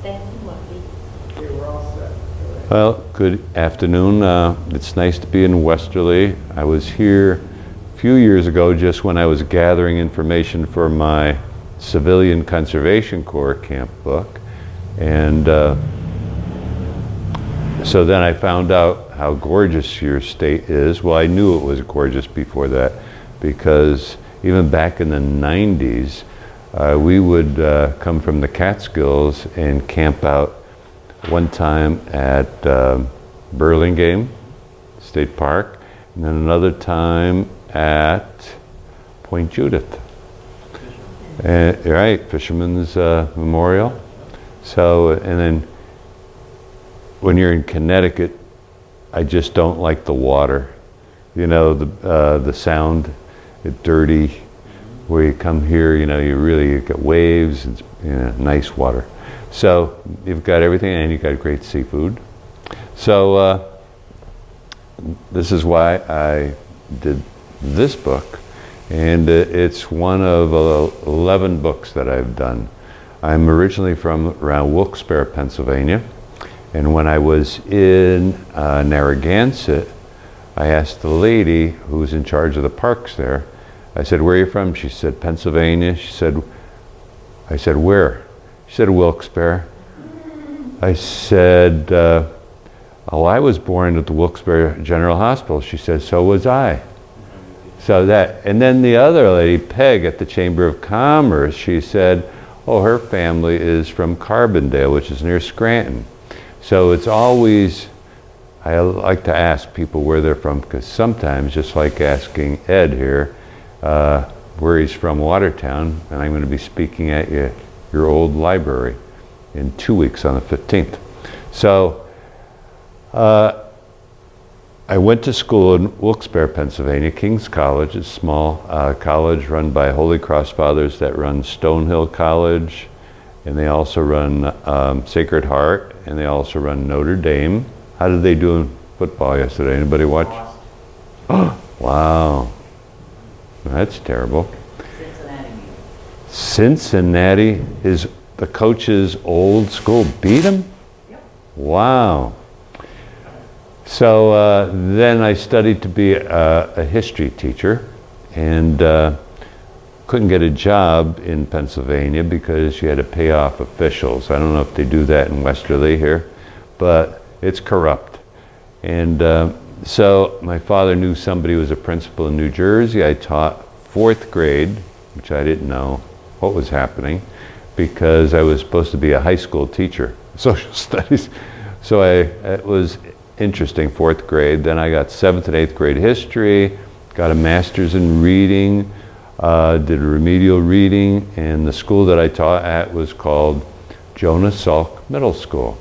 Thank you, Marty. Okay, we're all set. Well, good afternoon. It's nice to be in Westerly. I was here a few years ago just when I was gathering information for my Civilian Conservation Corps camp book. And so then I found out how gorgeous your state is. Well, I knew it was gorgeous before that because even back in the 90s, we would come from the Catskills and camp out one time at Burlingame State Park, and then another time at Point Judith. Right, Fisherman's Memorial. So, and then when you're in Connecticut, I just don't like the water. You know, the sound, it's dirty. Where you come here, you know, you get waves, it's, you know, nice water. So you've got everything, and you've got great seafood. So this is why I did this book, and it's one of 11 books that I've done. I'm originally from around Wilkes-Barre, Pennsylvania, and when I was in Narragansett, I asked the lady who was in charge of the parks there, I said, "Where are you from?" She said, "Pennsylvania." I said, "Where?" She said, "Wilkes-Barre." I said, "Oh, I was born at the Wilkes-Barre General Hospital." She said, "So was I." So that, and then the other lady, Peg, at the Chamber of Commerce, she said, "Oh, her family is from Carbondale, which is near Scranton." So it's always, I like to ask people where they're from, because sometimes, just like asking Ed here, where he's from, Watertown, and I'm going to be speaking at your old library in 2 weeks on the 15th. So I went to school in Wilkes-Barre, Pennsylvania, King's College, a small college run by Holy Cross Fathers that runs Stonehill College, and they also run Sacred Heart, and they also run Notre Dame. How did they do in football yesterday? Anybody watch? Oh, wow. That's terrible. Cincinnati is the coach's old school beat him? Yep. Wow. So then I studied to be a history teacher, and couldn't get a job in Pennsylvania because you had to pay off officials. I don't know if they do that in Westerly here, but it's corrupt. And so my father knew somebody who was a principal in New Jersey. I taught 4th grade, which I didn't know what was happening, because I was supposed to be a high school teacher, social studies. So it was interesting, 4th grade. Then I got 7th and 8th grade history, got a master's in reading, did remedial reading, and the school that I taught at was called Jonah Salk Middle School.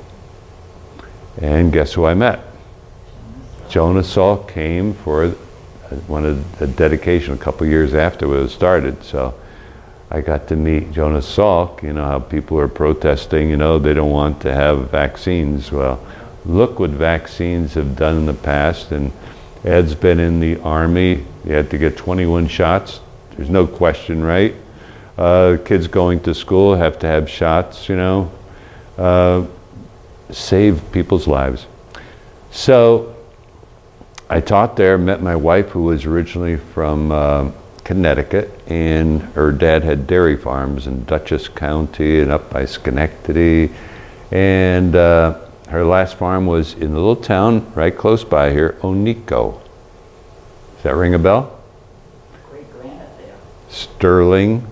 And guess who I met? Jonah Salk came for a dedication a couple years after it was started. So I got to meet Jonah Salk. You know how people are protesting, you know, they don't want to have vaccines. Well, look what vaccines have done in the past. And Ed's been in the Army. You had to get 21 shots. There's no question, right? Kids going to school have to have shots, you know. Save people's lives. So I taught there, met my wife, who was originally from Connecticut, and her dad had dairy farms in Dutchess County and up by Schenectady. And her last farm was in the little town right close by here, Oneko. Does that ring a bell? Great grand up there. Sterling,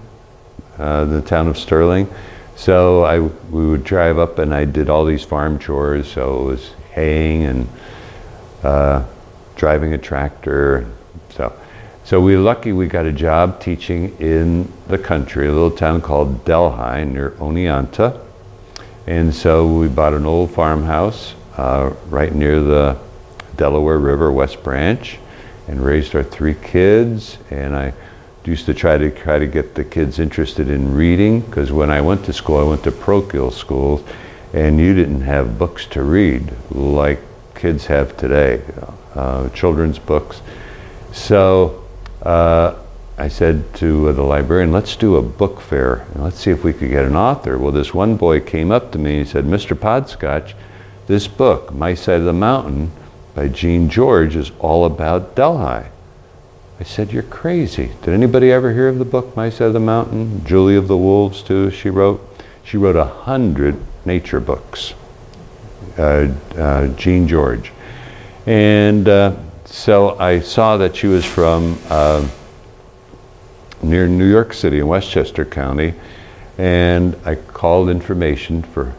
the town of Sterling. So we would drive up, and I did all these farm chores. So it was haying and driving a tractor. So we were lucky we got a job teaching in the country, a little town called Delhi near Oneonta. And so we bought an old farmhouse right near the Delaware River, West Branch, and raised our 3 kids. And I used to try to get the kids interested in reading, because when I went to school, I went to parochial schools, and you didn't have books to read like kids have today, children's books. So I said to the librarian, let's do a book fair and let's see if we could get an author. Well, this one boy came up to me and he said, Mr. Podskoch, this book, My Side of the Mountain by Gene George, is all about Delhi. I said, you're crazy. Did anybody ever hear of the book, My Side of the Mountain? Julie of the Wolves, too, she wrote. She wrote 100 nature books, Gene George. And so I saw that she was from near New York City in Westchester County, and I called information for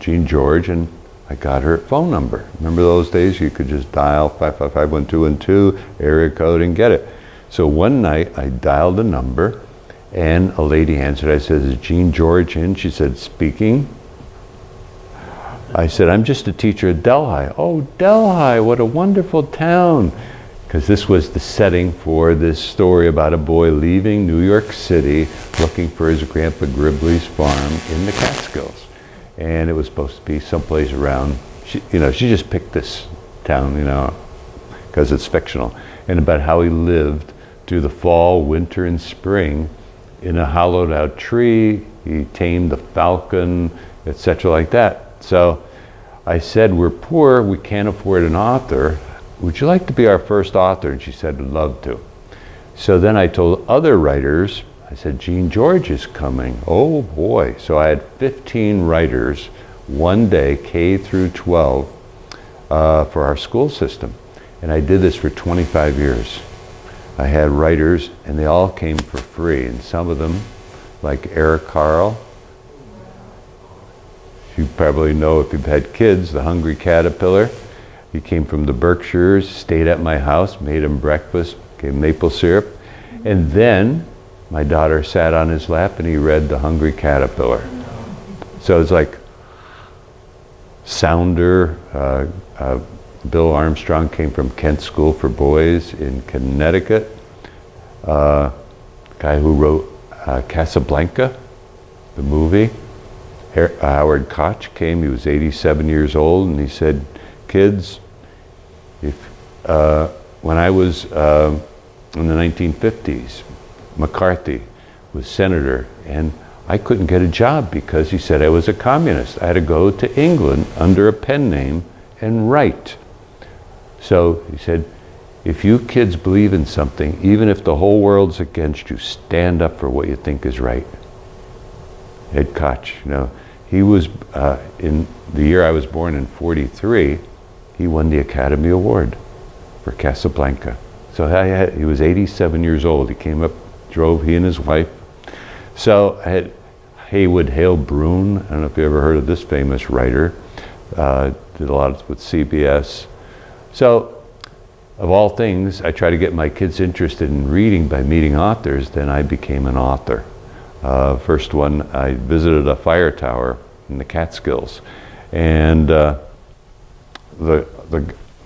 Gene George, and I got her phone number. Remember those days? You could just dial 555-1212, area code, and get it. So one night I dialed a number, and a lady answered. I said, is Gene George in? She said, speaking. I said, I'm just a teacher at Delhi. Oh, Delhi, what a wonderful town. Because this was the setting for this story about a boy leaving New York City looking for his Grandpa Gribley's farm in the Catskills. And it was supposed to be someplace around, she just picked this town, because it's fictional. And about how he lived through the fall, winter, and spring in a hollowed out tree. He tamed the falcon, etc. like that. So I said, we're poor, we can't afford an author. Would you like to be our first author? And she said, I'd love to. So then I told other writers, I said, Gene George is coming. Oh boy. So I had 15 writers one day, K through 12, for our school system. And I did this for 25 years. I had writers, and they all came for free. And some of them, like Eric Carle, you probably know if you've had kids, the Hungry Caterpillar. He came from the Berkshires, stayed at my house, made him breakfast, gave him maple syrup. And then my daughter sat on his lap and he read The Hungry Caterpillar. So it's like Sounder, Bill Armstrong came from Kent School for Boys in Connecticut. Guy who wrote Casablanca, the movie. Howard Koch came, he was 87 years old, and he said, kids, when I was in the 1950s, McCarthy was senator, and I couldn't get a job because he said I was a communist. I had to go to England under a pen name and write. So he said, if you kids believe in something, even if the whole world's against you, stand up for what you think is right. Ed Koch, he was, in the year I was born in 43, he won the Academy Award for Casablanca. So he was 87 years old. He came up, drove, he and his wife. So I had Haywood Hale Broun. I don't know if you ever heard of this famous writer. Did a lot with CBS. So of all things, I try to get my kids interested in reading by meeting authors. Then I became an author. First one, I visited a fire tower in the Catskills, and the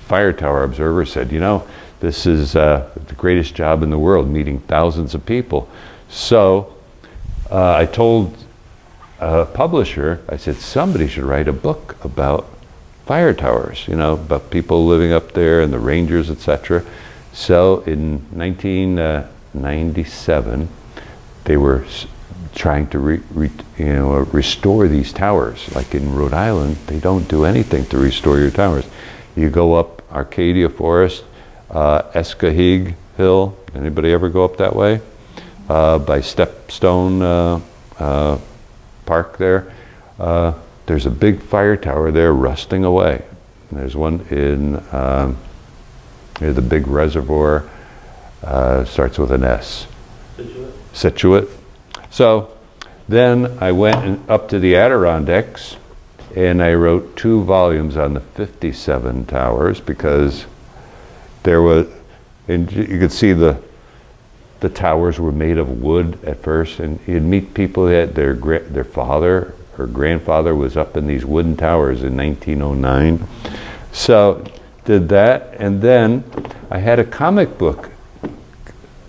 fire tower observer said, this is the greatest job in the world, meeting thousands of people. So I told a publisher, I said, somebody should write a book about fire towers, about people living up there and the rangers, etc. So in 1997, they were trying to restore these towers. Like in Rhode Island, they don't do anything to restore your towers. You go up Arcadia Forest, Escahig Hill. Anybody ever go up that way? By Stepstone Park there. There's a big fire tower there rusting away. And there's one in near the big reservoir, starts with an S. Situate. So then I went up to the Adirondacks and I wrote 2 volumes on the 57 towers, because there was, and you could see the towers were made of wood at first, and you'd meet people that their father or grandfather was up in these wooden towers in 1909. So did that, and then I had a comic book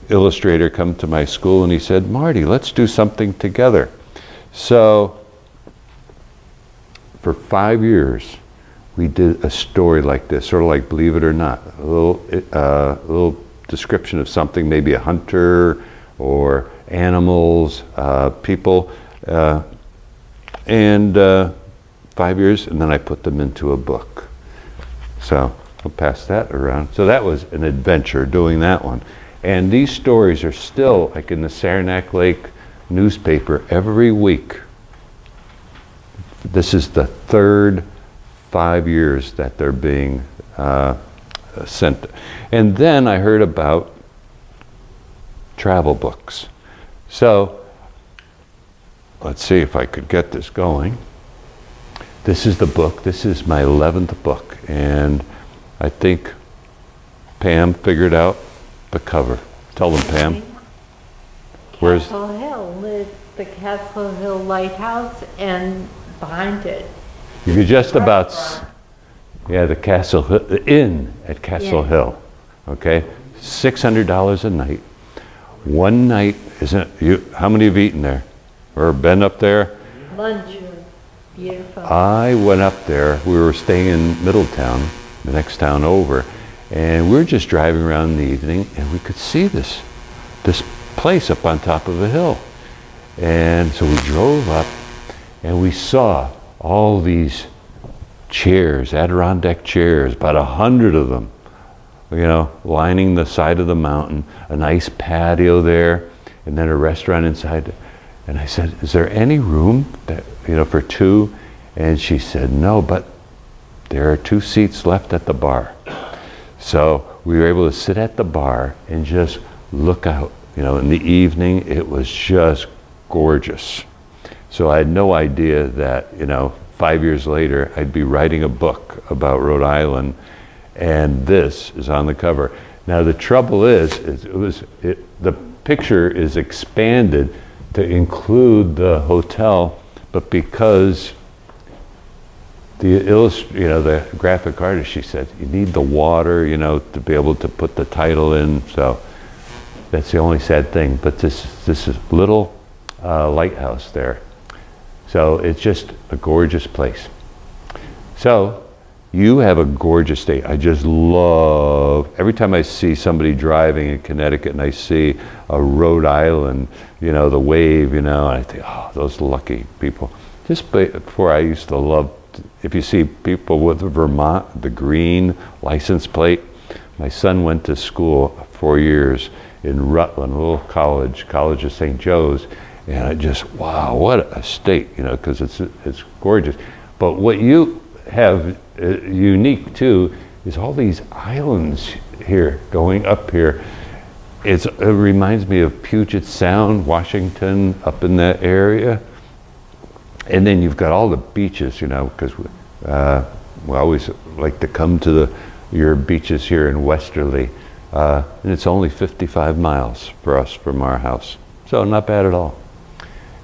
illustrator come to my school and he said, Marty, let's do something together. So for 5 years we did a story like this, sort of like Believe It or Not, a little description of something, maybe a hunter or animals, people, and 5 years, and then I put them into a book. So I'll pass that around. So that was an adventure doing that one. And these stories are still like in the Saranac Lake newspaper every week. This is the third 5 years that they're being sent. And then I heard about travel books. So let's see if I could get this going. This is the book. This is my 11th book. And I think Pam figured out the cover. Tell them, Pam. Where's Castle Hill, the Castle Hill Lighthouse, and behind it. You could just about, yeah, the Castle Hill, the inn at Castle Hill. Okay, $600 a night. One night, isn't you? How many have eaten there, or been up there? Lunch, beautiful. I went up there. We were staying in Middletown, the next town over, and we were just driving around in the evening, and we could see this place up on top of a hill. And so we drove up, and we saw all these chairs, Adirondack chairs, about 100 of them, you know, lining the side of the mountain, a nice patio there, and then a restaurant inside. And I said, is there any room that, you know, for two? And she said, no, but there are 2 seats left at the bar. So we were able to sit at the bar and just look out. You know, in the evening, it was just gorgeous. So I had no idea that, you know, 5 years later, I'd be writing a book about Rhode Island, and this is on the cover. Now the trouble is the picture is expanded to include the hotel, but because the graphic artist, she said, you need the water, you know, to be able to put the title in. So that's the only sad thing. But this is little lighthouse there. So it's just a gorgeous place. So you have a gorgeous state. I just love, every time I see somebody driving in Connecticut and I see a Rhode Island, you know, the wave, you know, and I think, oh, those lucky people. Just before, I used to love, if you see people with Vermont, the green license plate. My son went to school 4 years in Rutland, a little college of St. Joe's, and I just, wow, what a state, you know, because it's gorgeous. But what you have unique too is all these islands here, going up here. It reminds me of Puget Sound, Washington, up in that area. And then you've got all the beaches, you know, because we always like to come to your beaches here in Westerly. And it's only 55 miles for us from our house. So not bad at all.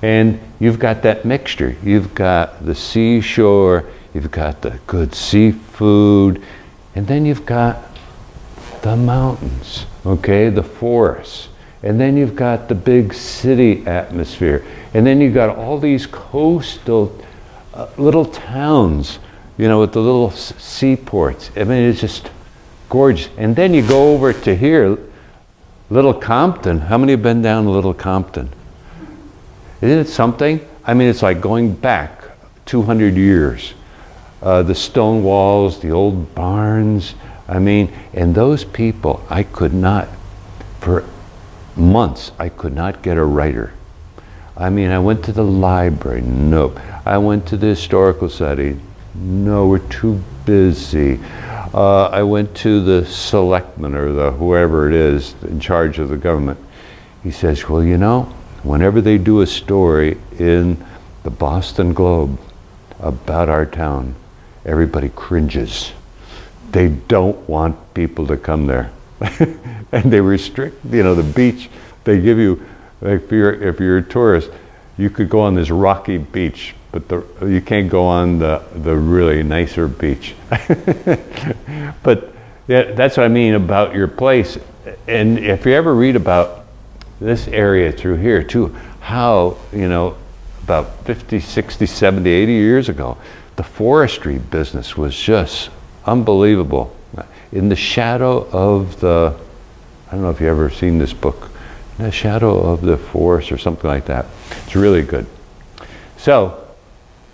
And you've got that mixture. You've got the seashore, you've got the good seafood, and then you've got the mountains, okay, the forests. And then you've got the big city atmosphere. And then you've got all these coastal little towns, you know, with the little seaports. I mean, it's just gorgeous. And then you go over to here, Little Compton. How many have been down to Little Compton? Isn't it something? I mean, it's like going back 200 years. The stone walls, the old barns. I mean, and those people, I could not, for months, I could not get a writer. I mean, I went to the library, nope. I went to the historical society, no, we're too busy. I went to the selectman or the whoever it is in charge of the government. He says, well, you know, whenever they do a story in the Boston Globe about our town, everybody cringes. They don't want people to come there. And they restrict, you know, the beach. They give you, if you're a tourist, you could go on this rocky beach, but you can't go on the really nicer beach. But yeah, that's what I mean about your place. And if you ever read about this area through here too, how, you know, about 50, 60, 70, 80 years ago, the forestry business was just unbelievable. In the shadow of the I don't know if you've ever seen this book, In the Shadow of the Forest or something like that. It's really good. So,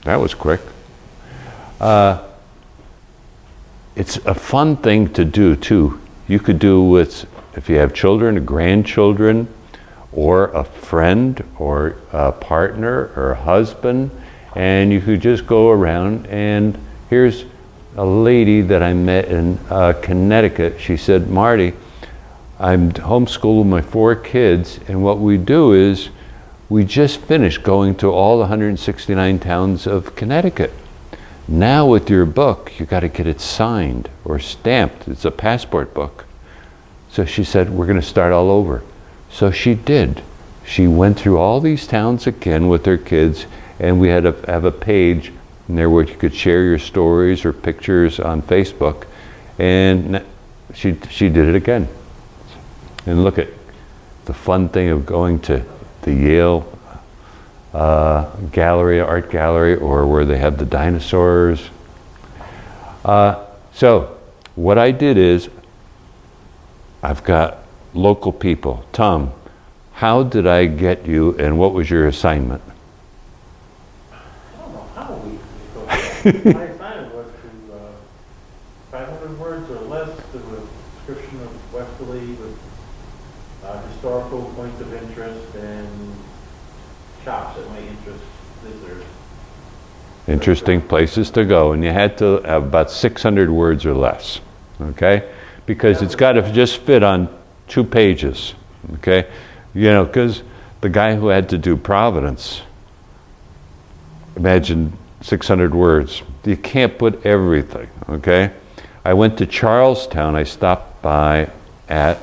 that was quick. It's a fun thing to do too. You could do with, if you have children, grandchildren, or a friend, or a partner, or a husband, and you could just go around, and here's a lady that I met in Connecticut. She said, Marty, I'm homeschooled with my 4 kids, and what we do is we just finished going to all the 169 towns of Connecticut. Now with your book, you got to get it signed or stamped. It's a passport book. So she said, we're going to start all over. So she did. She went through all these towns again with her kids, and we had to have a page in there where you could share your stories or pictures on Facebook. And she did it again. And look at the fun thing of going to the Yale gallery, art gallery, or where they have the dinosaurs. So what I did is, I've got local people. Tom, how did I get you, and what was your assignment? I don't know how we go. My assignment was to 500 words or less to a description of Westerly with historical points of interest and shops that might interest visitors. Interesting places to go, and you had to have about 600 words or less, okay? Because it's got to just fit on 2 pages, okay? You know, because the guy who had to do Providence, imagine 600 words. You can't put everything, okay? I went to Charlestown. I stopped by at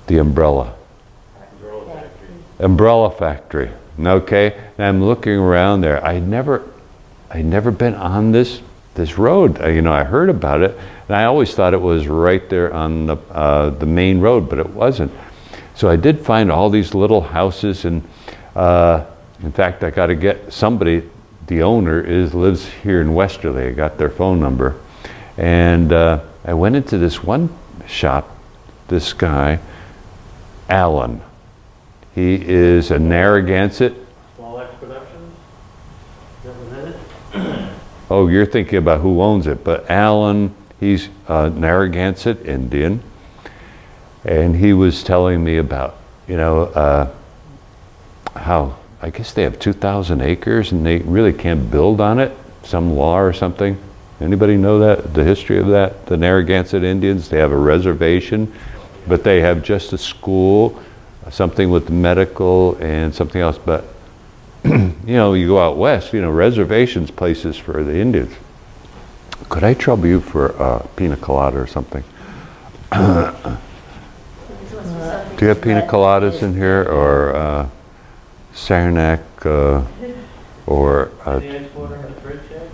the Umbrella Factory, okay? And I'm looking around there. I'd never been on this road. You know, I heard about it, and I always thought it was right there on the main road, but it wasn't. So I did find all these little houses, and in fact, I got to get somebody. The owner lives here in Westerly. I got their phone number, and I went into this one shop. This guy, Alan. He is a Narragansett. Small X Productions, represented. Oh, you're thinking about who owns it, but Alan, he's a Narragansett Indian, and he was telling me about, you know, how, I guess they have 2,000 acres and they really can't build on it, some law or something. Anybody know that, the history of that? The Narragansett Indians, they have a reservation, but they have just a school, something with medical and something else, but you know, you go out west, you know, reservations, places for the Indians. Could I trouble you for a pina colada or something? Do you have pina coladas in here, or Saranac, or Any exporter in the fridge yet?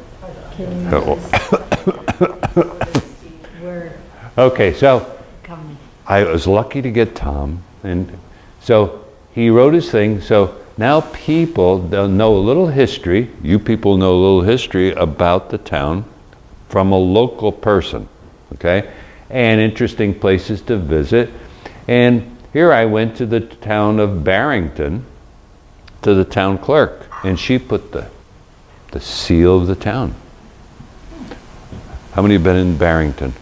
okay, so Coming. I was lucky to get Tom, and so he wrote his thing. So now people, they'll know a little history. You people know a little history about the town from a local person, okay? And interesting places to visit. And here I went to the town of Barrington, to the town clerk, and she put the seal of the town. How many have been in Barrington?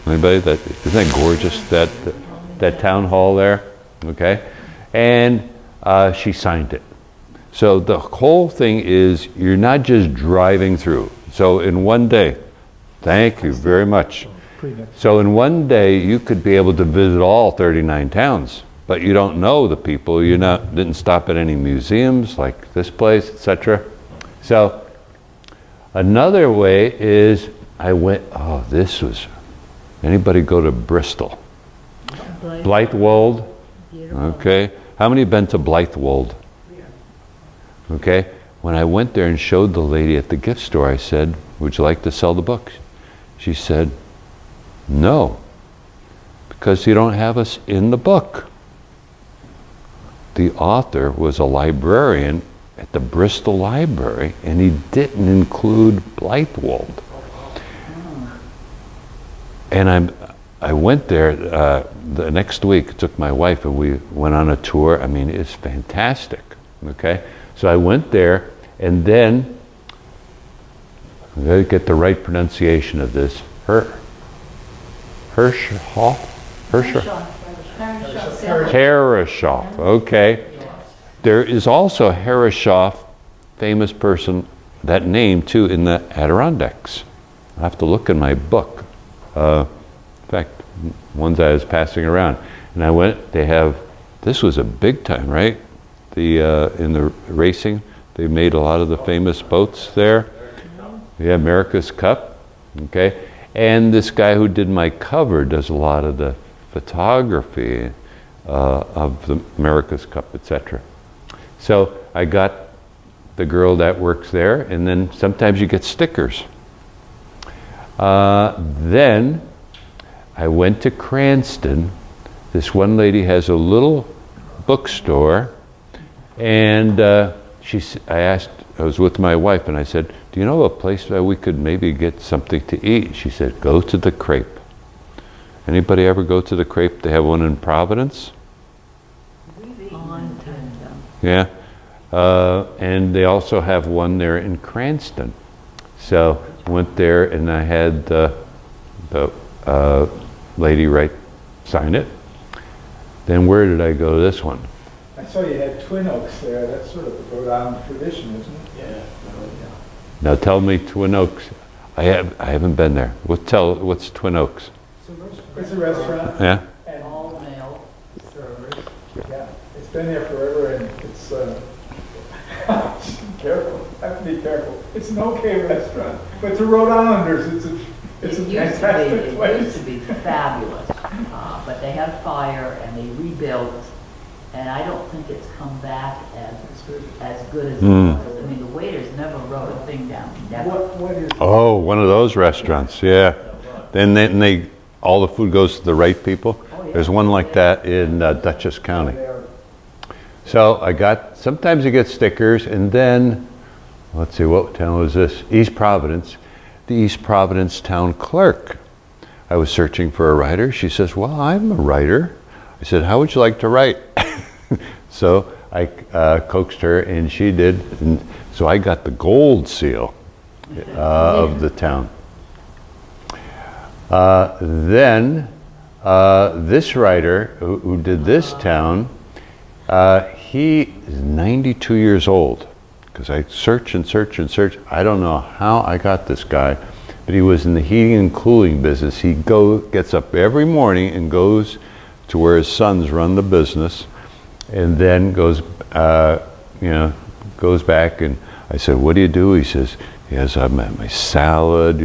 Anybody? Isn't that gorgeous, that town hall there? Okay? And she signed it. So the whole thing is, you're not just driving through. So in one day, thank you very much. So in one day, you could be able to visit all 39 towns, but you don't know the people. You didn't stop at any museums like this place, etc. So another way is, I went, anybody go to Bristol? Blythewold? Okay. How many have been to Blythewold? Okay. When I went there and showed the lady at the gift store, I said, would you like to sell the book? She said, no, because you don't have us in the book. The author was a librarian at the Bristol Library, and he didn't include Blythewold. And I went there the next week, took my wife, and we went on a tour. I mean, it's fantastic, okay? So I went there, and then, I'm going to get the right pronunciation of this, Herreshoff, okay. There is also a Herreshoff, famous person, that name too, in the Adirondacks. I have to look in my book. In fact, ones I was passing around. And I went, they have, this was a big time, right? In the racing, they made a lot of the famous boats there. Yeah, America's Cup, okay. And this guy who did my cover does a lot of the photography of the America's Cup, etc. So I got the girl that works there, and then sometimes you get stickers. Then I went to Cranston. This one lady has a little bookstore, and I was with my wife, and I said, do you know a place where we could maybe get something to eat? She said, go to the Crepe. Anybody ever go to the Crepe? They have one in Providence. Yeah. And they also have one there in Cranston. So went there, and I had the lady sign it. Then where did I go? This one. I saw you had Twin Oaks there. That's sort of a Rhode Island tradition, isn't it? Yeah. Now tell me Twin Oaks. I haven't been there. What's Twin Oaks? It's a restaurant. Yeah. And All male servers. yeah, it's been there forever, and it's careful. I have to be careful. It's an okay restaurant, but to Rhode Islanders, it's a fantastic It used place. to be fabulous, but they had fire and they rebuilt, and I don't think it's come back as good as it was. I mean, the waiters never wrote a thing down, never. What is Oh, one of those restaurants. Yeah. Then all the food goes to the right people. Oh, yeah. There's one like that in Dutchess County. there? So sometimes you get stickers, and then, let's see, what town was this? East Providence, the East Providence town clerk. I was searching for a writer. She says, well, I'm a writer. I said, how would you like to write? So I coaxed her, and she did. And so I got the gold seal of the town. Then this writer who did this town, he is 92 years old, because I search and search and search. I don't know how I got this guy, but he was in the heating and cooling business. He gets up every morning and goes to where his sons run the business, and then goes back. And I said, what do you do? He says, he has my salad,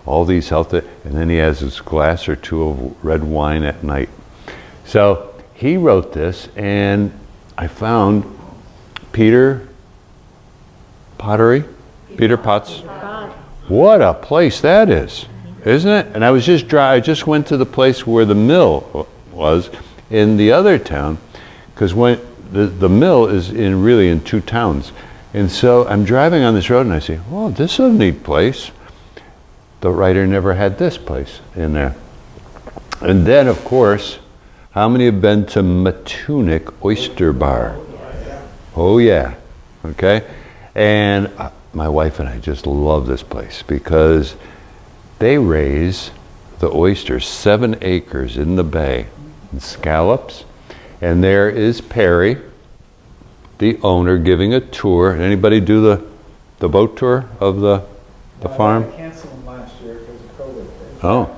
all these healthy, and then he has his glass or two of red wine at night. So he wrote this, and I found Peter Potts. What a place that is, isn't it? And I just went to the place where the mill was in the other town, because when the mill is really in two towns. And so I'm driving on this road, and I say, oh, this is a neat place. The writer never had this place in there. And then, of course, how many have been to Matunic Oyster Bar? Oh, yeah. Okay. And my wife and I just love this place, because they raise the oysters, 7 acres in the bay, and scallops. And there is Perry, the owner, giving a tour. Did anybody do the boat tour of the farm? I canceled them last year because of COVID. Oh.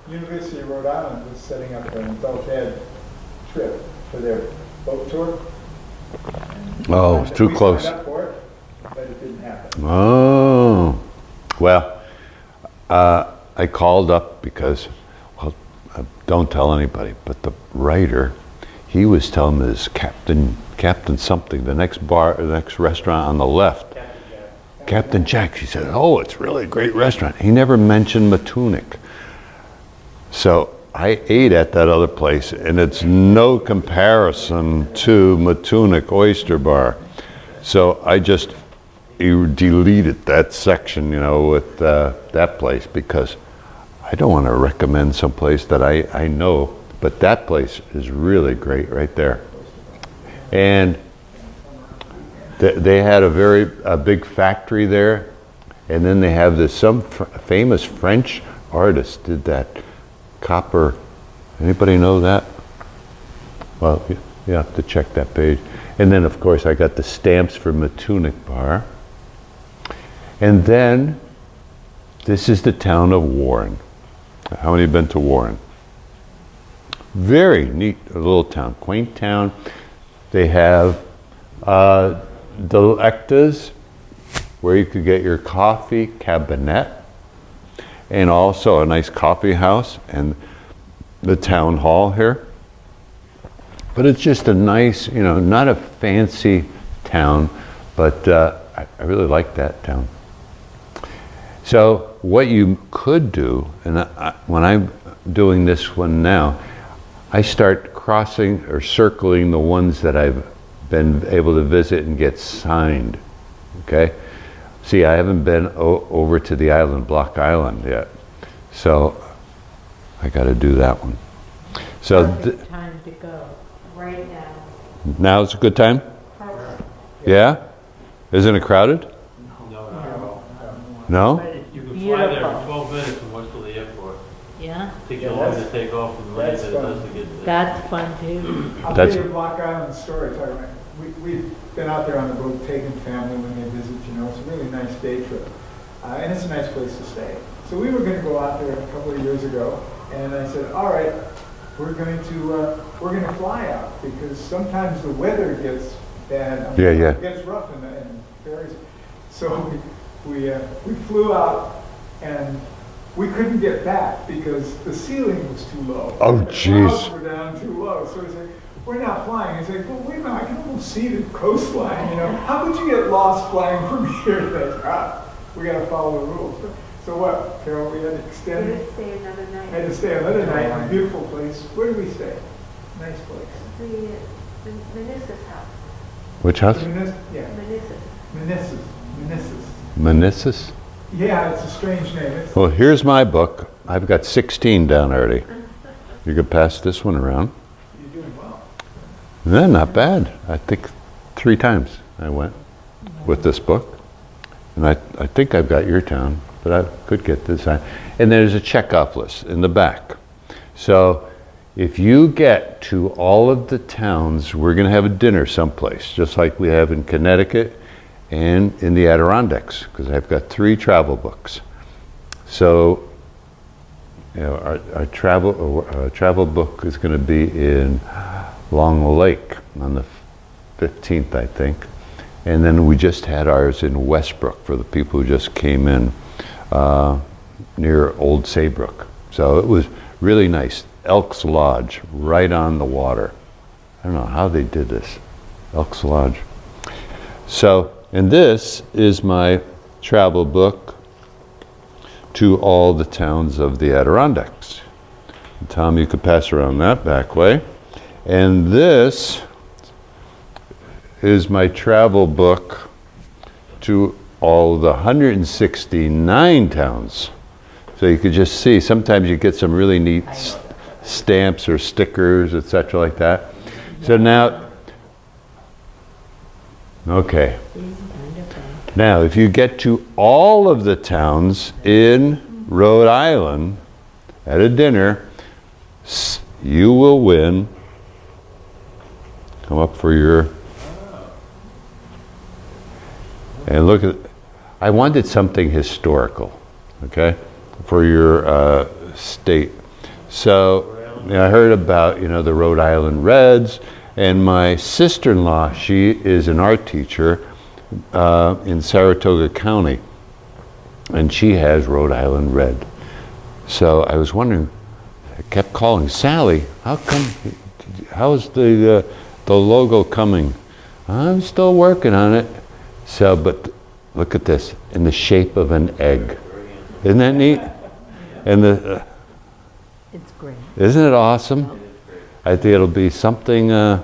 University of Rhode Island was setting up an adult ed trip for their boat tour. Oh, it's too We close. signed up for it, but it didn't happen. Oh. Well, I called up because, well, don't tell anybody, but the writer, he was telling me this Captain something, the next restaurant on the left. Captain Jack. He said, oh, it's really a great restaurant. He never mentioned Matunic. So I ate at that other place, and it's no comparison to Matunic Oyster Bar. So I just deleted that section, with that place, because I don't want to recommend some place that I know, but that place is really great right there. And they had a big factory there, and then they have this, some famous French artist did that copper. Anybody know that? Well, you have to check that page. And then, of course, I got the stamps from the Tunic Bar. And then, this is the town of Warren. How many have been to Warren? Very neat little town, quaint town. They have Delectas, where you could get your coffee cabinet, and also a nice coffee house, and the town hall here. But it's just a nice, not a fancy town, but I really like that town. So what you could do, and when I'm doing this one now, I start crossing or circling the ones that I've been able to visit and get signed, okay? See, I haven't been over to the island, Block Island yet, so I got to do that one. So Perfect time to go, right now. now's a good time? Perfect. Yeah? Isn't it crowded? No, not at all. No? You can fly there in Beautiful. 12 minutes from Westerly Airport. Yeah, Takes Yeah, you longer to that's- take off from the land that's than it does fun. to get there. that's fun too. I'll That's- tell you a Block Island story. Talking about, we've been out there on the boat taking family when they visit, it's a really nice day trip. And it's a nice place to stay. So we were going to go out there a couple of years ago, and I said, all right, we're going to fly out, because sometimes the weather gets bad. Yeah. It gets rough in the ferries. So we flew out, and we couldn't get back because the ceiling was too low. Oh, The jeez. clouds were down too low. So he said, we're not flying. He's like, well, wait a minute, I can almost see the coastline, How could you get lost flying from here? We got to follow the rules. So what, Carol, we had to extend? We're gonna stay another night. Had to stay another night in a beautiful place. Where did we stay? Nice place. The Menissus house. Which house? Yeah, Menissus. Menissus? Yeah, it's a strange name. It's, Well, here's my book. I've got 16 down already. You could pass this one around. you're doing well. Not bad. I think 3 times I went with this book. And I think I've got your town, but I could get this. And there's a checkoff list in the back. So if you get to all of the towns, we're going to have a dinner someplace, just like we have in Connecticut and in the Adirondacks, because I've got 3 travel books. So our travel book is going to be in Long Lake on the 15th, I think. And then we just had ours in Westbrook for the people who just came in near Old Saybrook. So it was really nice. Elks Lodge, right on the water. I don't know how they did this. Elks Lodge. So, and this is my travel book to all the towns of the Adirondacks. Tom, you could pass around that back way. And this is my travel book to all the 169 towns. So you could just see, sometimes you get some really neat stamps or stickers, etc. like that. So now, okay. Now, if you get to all of the towns in Rhode Island at a dinner, you will win. Come up for your... And look at, I wanted something historical, okay, for your state. So I heard about, the Rhode Island Reds, and my sister-in-law, she is an art teacher in Saratoga County, and she has Rhode Island Red. So I was wondering, I kept calling, Sally, how's the logo coming? I'm still working on it. So, but look at this, in the shape of an egg. Isn't that neat? And It's great. isn't it awesome? I think it'll be something, Yeah.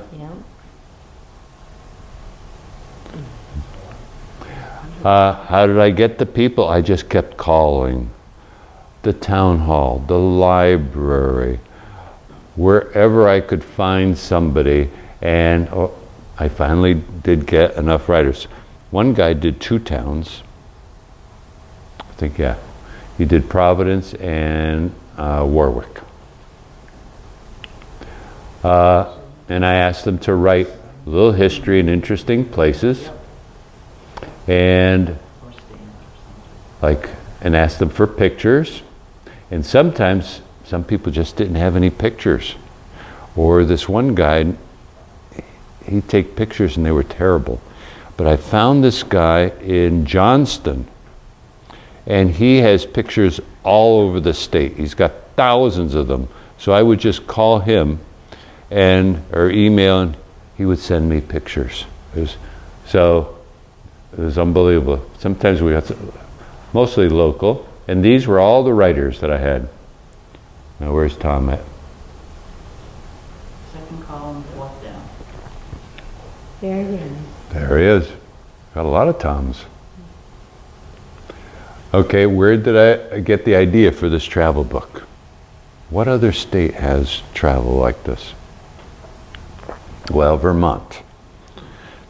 how did I get the people? I just kept calling. the town hall, the library, wherever I could find somebody. And I finally did get enough writers. One guy did 2 towns. I think, yeah. He did Providence and Warwick. And I asked them to write a little history and interesting places. And and asked them for pictures. And sometimes some people just didn't have any pictures. Or this one guy, he'd take pictures and they were terrible. But I found this guy in Johnston, and he has pictures all over the state. He's got thousands of them. So I would just call him or email, and he would send me pictures. It was unbelievable. Sometimes we got mostly local, and these were all the writers that I had. Now where's Tom at? Second column, 4th down. There he is. There he is. Got a lot of Toms. Okay, where did I get the idea for this travel book? What other state has travel like this? Well, Vermont.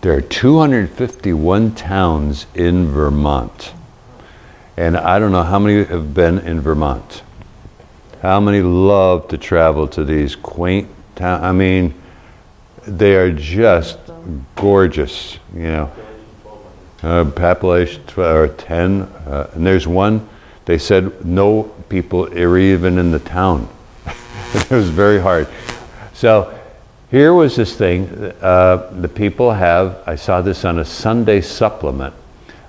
There are 251 towns in Vermont. And I don't know how many have been in Vermont. How many love to travel to these quaint towns? I mean, they are just gorgeous, you know. Population 10, and there's one, they said no people are even in the town. It was very hard. So here was this thing, the people I saw this on a Sunday supplement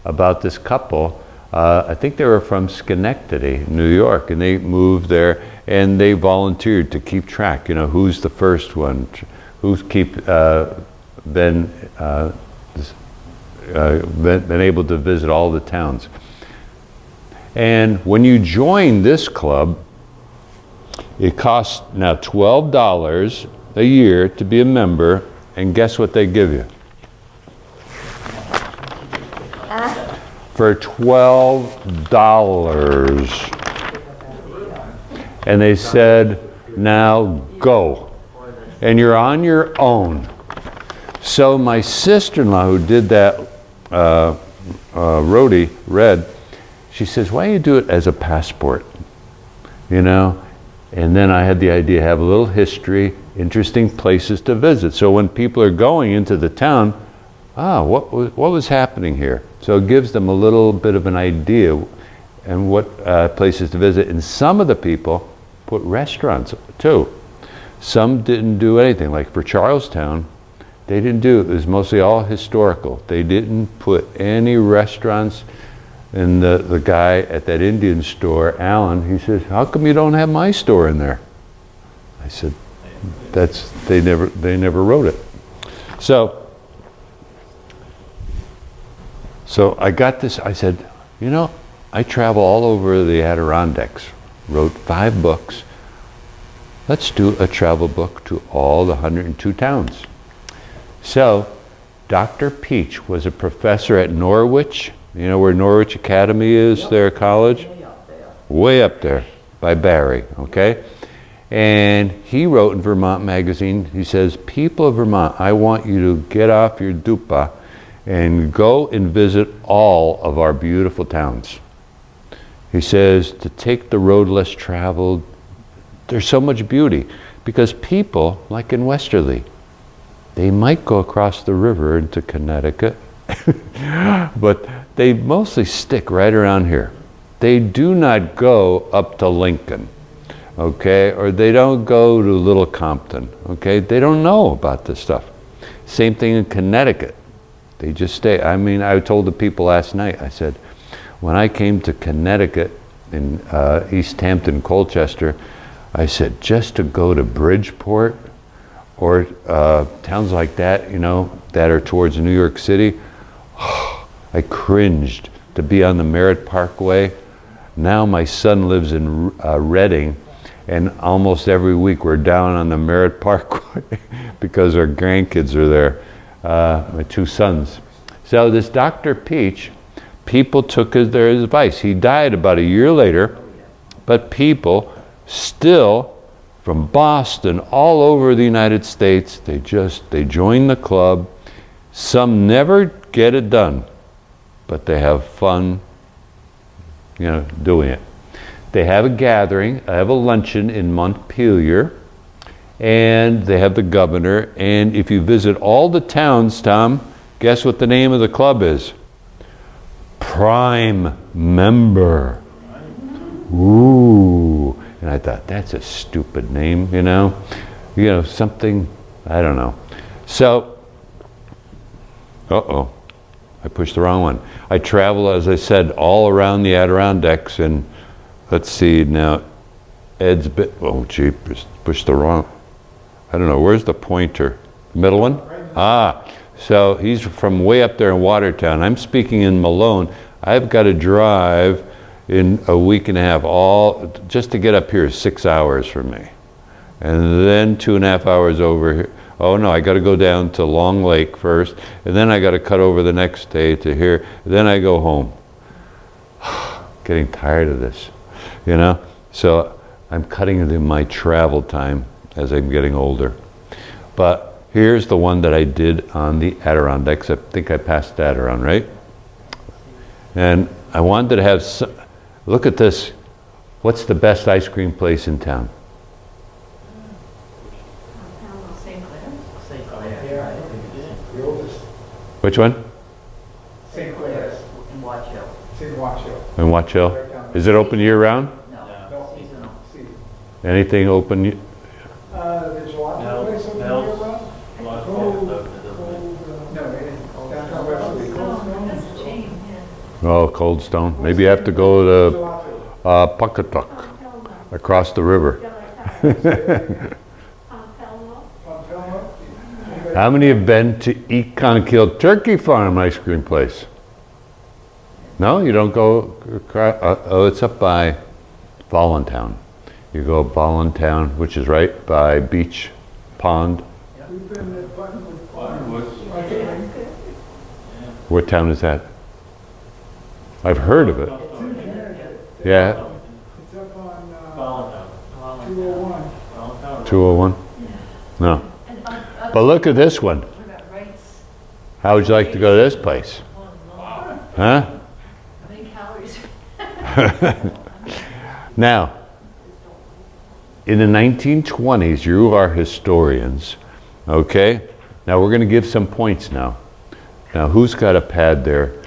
about this couple. I think they were from Schenectady, New York, and they moved there, and they volunteered to keep track, you know, who's the first one, who's been able to visit all the towns. And when you join this club, it costs now $12 a year to be a member, and guess what they give you? For $12. And they said, now go. And you're on your own. So my sister-in-law, who did that roadie, Red, she says, why don't you do it as a passport? You know? And then I had the idea, have a little history, interesting places to visit. So when people are going into the town, what was happening here? So it gives them a little bit of an idea and what places to visit. And some of the people put restaurants too. Some didn't do anything. Like for Charlestown, they didn't do it. It was mostly all historical. They didn't put any restaurants. And the guy at that Indian store, Alan, he says, how come you don't have my store in there? I said, they never wrote it. So I got this, I said, you know, I travel all over the Adirondacks, wrote 5 books. Let's do a travel book to all the 102 towns. So Dr. Peach was a professor at Norwich. You know where Norwich Academy is, their college? Way up there by Barry, okay? And he wrote in Vermont Magazine, he says, people of Vermont, I want you to get off your dupa and go and visit all of our beautiful towns. He says to take the road less traveled. There's so much beauty because people, like in Westerly, they might go across the river into Connecticut, but they mostly stick right around here. They do not go up to Lincoln, okay? Or they don't go to Little Compton, okay? They don't know about this stuff. Same thing in Connecticut. They just stay. I mean, I told the people last night, I said, when I came to Connecticut in East Hampton, Colchester, I said, just to go to Bridgeport or towns like that, you know, that are towards New York City, I cringed to be on the Merritt Parkway. Now my son lives in Reading, and almost every week we're down on the Merritt Parkway because our grandkids are there, my 2 sons. So this Dr. Peach, people took their advice. He died about a year later, but people still from Boston, all over the United States, they join the club. Some never get it done, but they have fun, doing it. They have a gathering, I have a luncheon in Montpelier, and they have the governor, and if you visit all the towns, Tom, guess what the name of the club is? Prime Member. Ooh. And I thought, that's a stupid name, something, I don't know. So, I pushed the wrong one. I travel, as I said, all around the Adirondacks, and let's see now, Ed's bit, pushed the wrong, I don't know, where's the pointer? Middle one? So he's from way up there in Watertown. I'm speaking in Malone. I've got to drive in a week and a half, just to get up here is 6 hours for me. And then 2.5 hours over here. Oh no, I got to go down to Long Lake first, and then I got to cut over the next day to here, then I go home. Getting tired of this, So I'm cutting into my travel time as I'm getting older. But here's the one that I did on the Adirondacks. I think I passed that around, right? And I wanted to have some, look at this. What's the best ice cream place in town? St. Clair. The oldest, Which one? St. Clair's, In Watch Hill. St. Watch Hill. In Watch Hill? Is it open year round? No, seasonal. See, Anything open? the gelato place over there, Rob? Lots of Cold, stuff that doesn't. no, it isn't. Downtown Westerly. That's a chain, yeah. Oh, Cold Stone. Maybe you have to go to Gelato. Pawcatuck, across the river. Pompelmo. How many have been to Econkill Turkey Farm ice cream place? No, you don't go it's up by Voluntown. You go Voluntown, which is right by Beach Pond. We've been at Buttonwood. Buttonwood. What town is that? I've heard of it. It's in Connecticut. Yeah, It's up on Voluntown. 201. Voluntown. 201? No. But look at this one. How would you like to go to this place? Huh? Now, in the 1920s, you are historians, okay? Now we're going to give some points now. Now, who's got a pad there?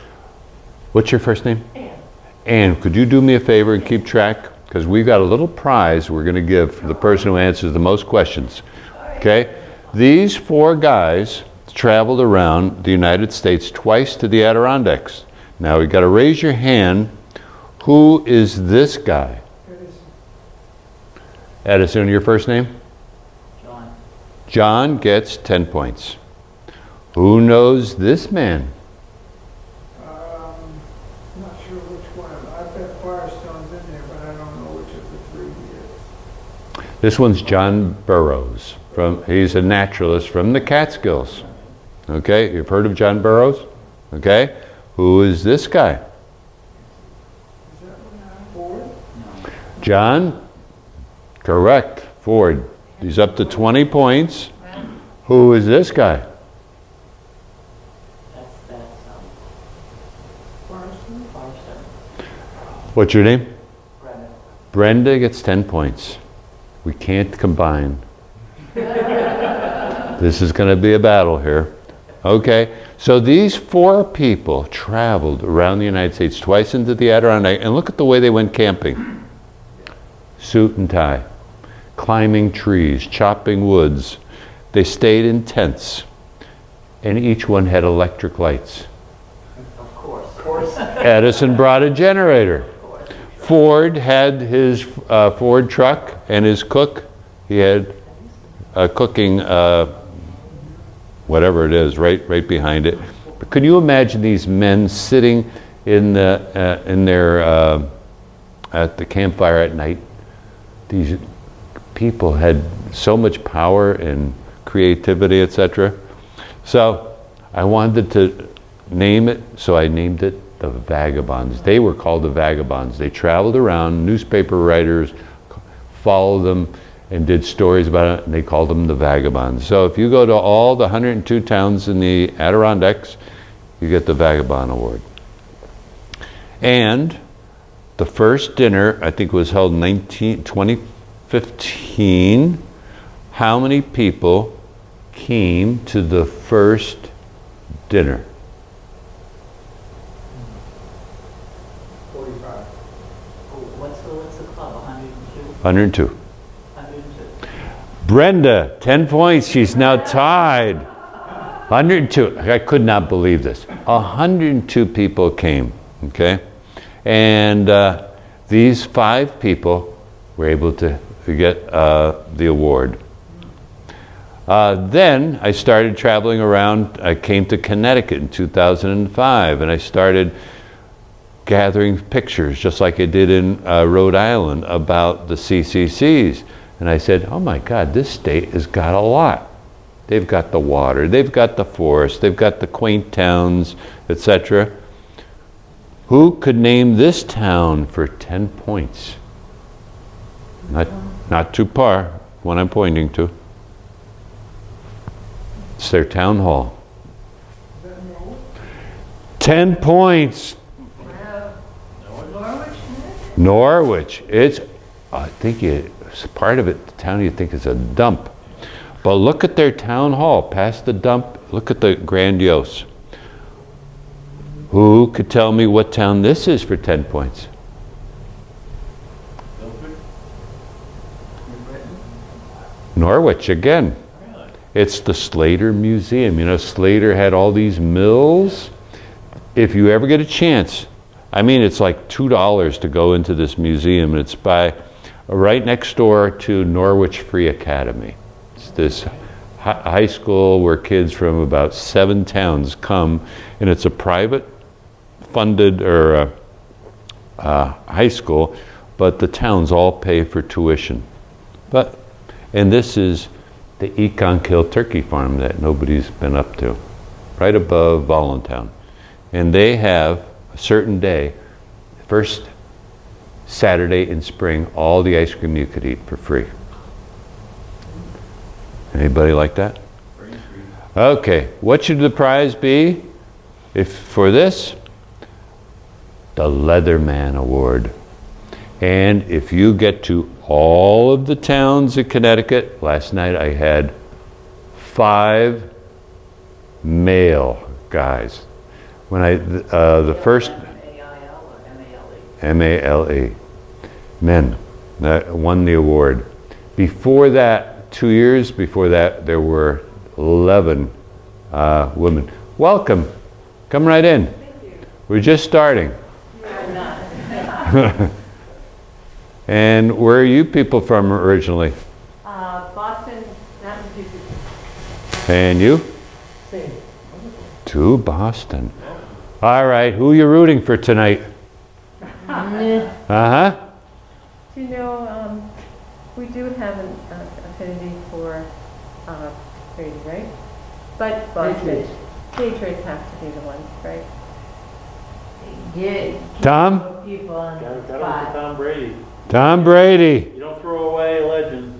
What's your first name? Ann. Ann, could you do me a favor and keep track? Because we've got a little prize we're going to give for the person who answers the most questions. Okay? These 4 guys traveled around the United States twice to the Adirondacks. Now, you've got to raise your hand. Who is this guy? Edison, your first name? John. John gets 10 points. Who knows this man? Not sure which one. I've got Firestone's in there, but I don't know which of the 3 he is. This one's John Burroughs. He's a naturalist from the Catskills. Okay, you've heard of John Burroughs? Okay, who is this guy? Is that one Ford? John? Correct, Ford. He's up to 20 points. Who is this guy? That's Firestone? Firestone. What's your name? Brenda. Brenda gets 10 points. We can't combine. This is going to be a battle here. Okay, so these 4 people traveled around the United States twice into the Adirondack, and look at the way they went camping. Suit and tie, climbing trees, chopping woods. They stayed in tents, and each one had electric lights. Of course. Of course. Edison brought a generator. Ford had his Ford truck and his cook. He had a cooking, whatever it is, right behind it. But could you imagine these men sitting in their at the campfire at night? These people had so much power and creativity, etc. So I wanted to name it, so I named it the Vagabonds. They were called the Vagabonds. They traveled around, newspaper writers followed them and did stories about it, and they called them the Vagabonds. So if you go to all the 102 towns in the Adirondacks, you get the Vagabond Award. And the first dinner, I think, was held in 2015. How many people came to the first dinner? 45. What's the club, 102? 102. 102. Brenda, 10 points. She's now tied. 102. I could not believe this. 102 people came, okay? And these 5 people were able to get the award. Then I started traveling around. I came to Connecticut in 2005, and I started gathering pictures, just like I did in Rhode Island, about the CCCs. And I said, oh my God, this state has got a lot. They've got the water, they've got the forest, they've got the quaint towns, etc. Who could name this town for 10 points? Not too far, what I'm pointing to. It's their town hall. 10 points. Norwich. It's, I think it's part of it, the town you think is a dump. But look at their town hall, past the dump, look at the grandiose. Who could tell me what town this is for 10 points? Norwich again. It's the Slater Museum. You know, Slater had all these mills. If you ever get a chance, I mean, it's like $2 to go into this museum, and it's right next door to Norwich Free Academy. It's this high school where kids from about 7 towns come, and it's a private funded or high school, but the towns all pay for tuition. And this is the Econkill turkey farm that nobody's been up to, right above Voluntown. And they have a certain day, first Saturday in spring, all the ice cream you could eat for free. Anybody like that? Okay, what should the prize be for this? The Leatherman Award. And if you get to all of the towns in Connecticut, last night I had 5 male guys. When the first M-A-I-L or M-A-L-E? M-A-L-E, men, that won the award. Before that, 2 years before that, there were 11 women. Welcome. Come right in. Thank you. We're just starting. I'm not. And where are you people from originally? Boston, Massachusetts. And you? Same. To Boston. All right, who are you rooting for tonight? Uh-huh. You know, we do have an affinity for Brady, right? But Patriots. Patriots have to be the ones, right? Get Tom? people on the Gotta spot. Tom Brady. Tom Brady. You don't throw away a legend.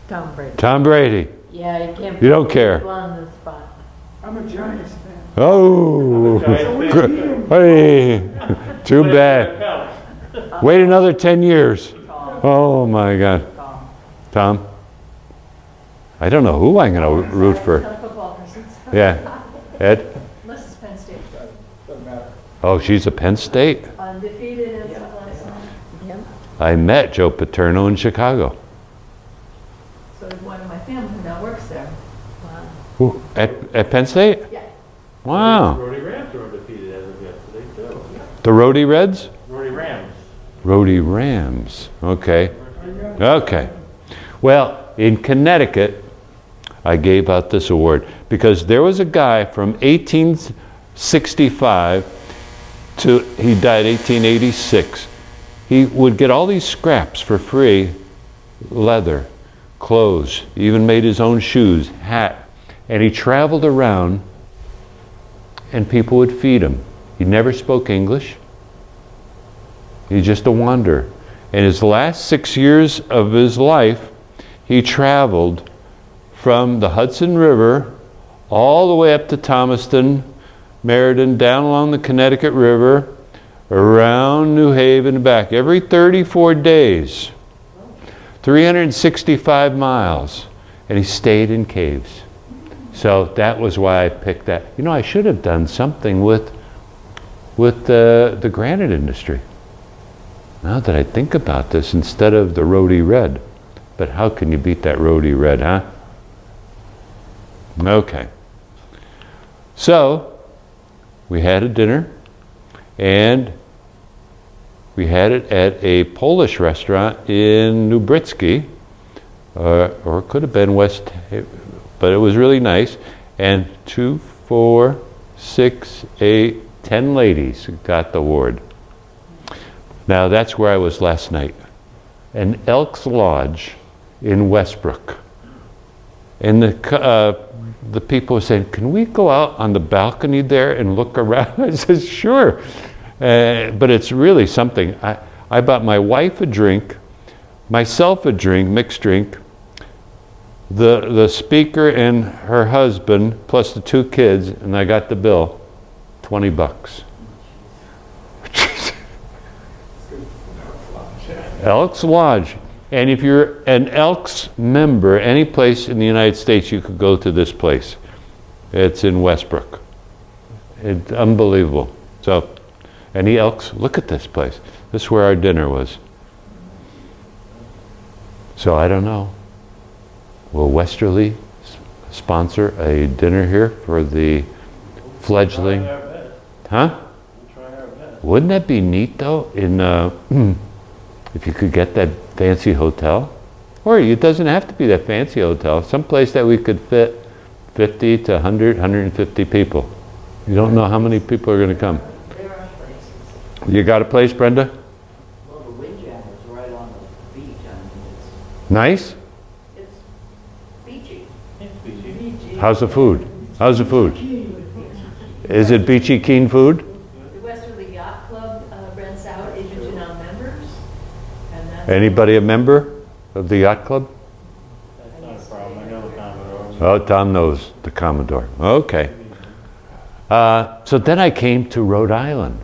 Tom Brady. Tom Brady. Yeah, you can't. You don't put care. people on the spot. I'm a Giants fan. Oh, Giants good. Hey, too bad. Wait another 10 years. Tom. Oh my God. Tom. Tom? I don't know who I'm going to root I'm for. not a football person. So. Yeah. Ed? Unless it's Penn State. Doesn't matter. Oh, she's a Penn State. Undefeated as of last night. Yep. I met Joe Paterno in Chicago. So did one of my family who now works there. Wow. Who? At Penn State? Yeah. Wow. Rhody Rams are undefeated as of yesterday, too. The Rhody Reds? Rhody Rams. Rhody Rams. Okay. Okay. Well, in Connecticut, I gave out this award because there was a guy from 1865 to, he died 1886. He would get all these scraps for free, leather, clothes, even made his own shoes, hat, and he traveled around and people would feed him. He never spoke English. He's just a wanderer. In his last 6 years of his life, he traveled from the Hudson River all the way up to Thomaston, Meriden, down along the Connecticut River, around New Haven and back. Every 34 days, 365 miles, and he stayed in caves. So that was why I picked that. You know, I should have done something with the granite industry. Now that I think about this, instead of the rhodey red. But how can you beat that rhodey red, huh? Okay. So, we had a dinner, and we had it at a Polish restaurant in New Britsky, or it could have been West, but it was really nice. And 2, 4, 6, 8, 10 ladies got the award. Now that's where I was last night, an Elks Lodge in Westbrook. And the people were saying, "Can we go out on the balcony there and look around?" I said, "Sure." But it's really something. I bought my wife a drink, myself a drink, mixed drink, the speaker and her husband, plus the 2 kids, and I got the bill, $20. Elks Lodge. And if you're an Elks member, any place in the United States, you could go to this place. It's in Westbrook. It's unbelievable. So, any Elks? Look at this place. This is where our dinner was. So I don't know. Will Westerly sponsor a dinner here for the fledgling? Huh? Wouldn't that be neat though? If you could get that fancy hotel, or it doesn't have to be that fancy hotel, someplace that we could fit 50 to 100, 150 people. You don't know how many people are going to come. There are places. You got a place, Brenda? Well, the Windjammer's right on the beach. I mean, Nice? it's beachy. Beachy. How's the food? How's the food? Is it beachy keen food? The Westerly Yacht Club rents out if you're not members, and that's. Anybody a member of the yacht club? That's not a problem. I know the Commodore. Oh, Tom knows the Commodore. Okay. So then I came to Rhode Island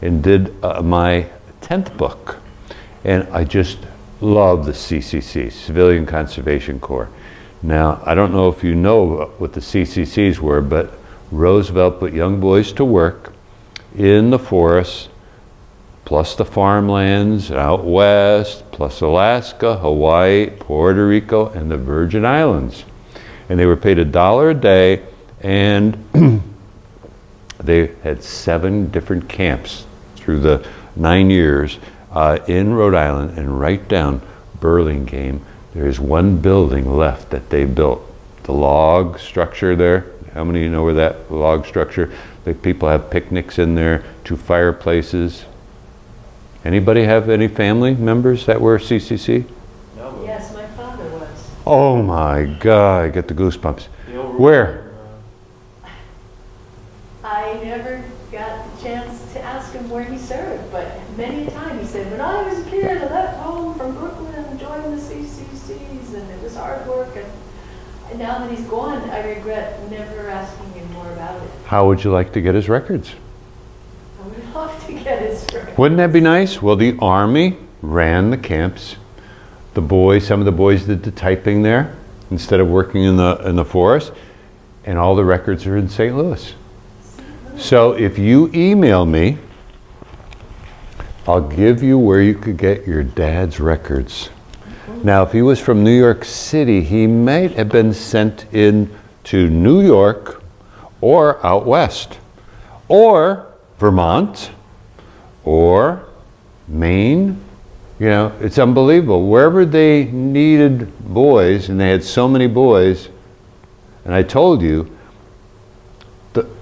and did my 10th book. And I just love the CCC, Civilian Conservation Corps. Now, I don't know if you know what the CCCs were, but Roosevelt put young boys to work in the forests, plus the farmlands out west, plus Alaska, Hawaii, Puerto Rico, and the Virgin Islands. And they were paid $1 a day, and they had 7 different camps through the 9 years in Rhode Island, and right down Burlingame, there's one building left that they built. The log structure there. How many of you know where that log structure? The people have picnics in there, 2 fireplaces. Anybody have any family members that were CCC? No, Yes, my father was. Oh my God, I get the goosebumps. Where? I never got the chance to ask him where he served, but many a time he said, when I was a kid, I left home from Brooklyn and joined the CCCs, and it was hard work. And now that he's gone, I regret never asking him more about it. How would you like to get his records? I would love to get his records. Wouldn't that be nice? Well, the Army ran the camps. The boys, some of the boys did the typing there instead of working in the forest, and all the records are in St. Louis. So if you email me, I'll give you where you could get your dad's records. Now, if he was from New York City, he might have been sent in to New York or out west, or Vermont, or Maine. You know, it's unbelievable. Wherever they needed boys, and they had so many boys, and I told you,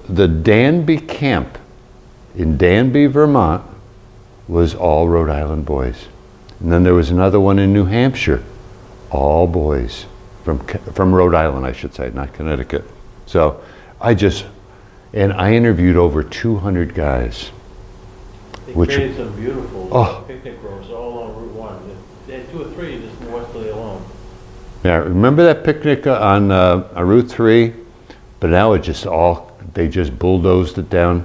the Danby camp in Danby, Vermont, was all Rhode Island boys. And then there was another one in New Hampshire, all boys from Rhode Island, I should say, not Connecticut. So I just, And I interviewed over 200 guys. They Which- created some beautiful Oh. picnic groves all along Route 1. They had 2 or 3 just in Westerly alone. Yeah, remember that picnic on Route 3? But now they just bulldozed it down.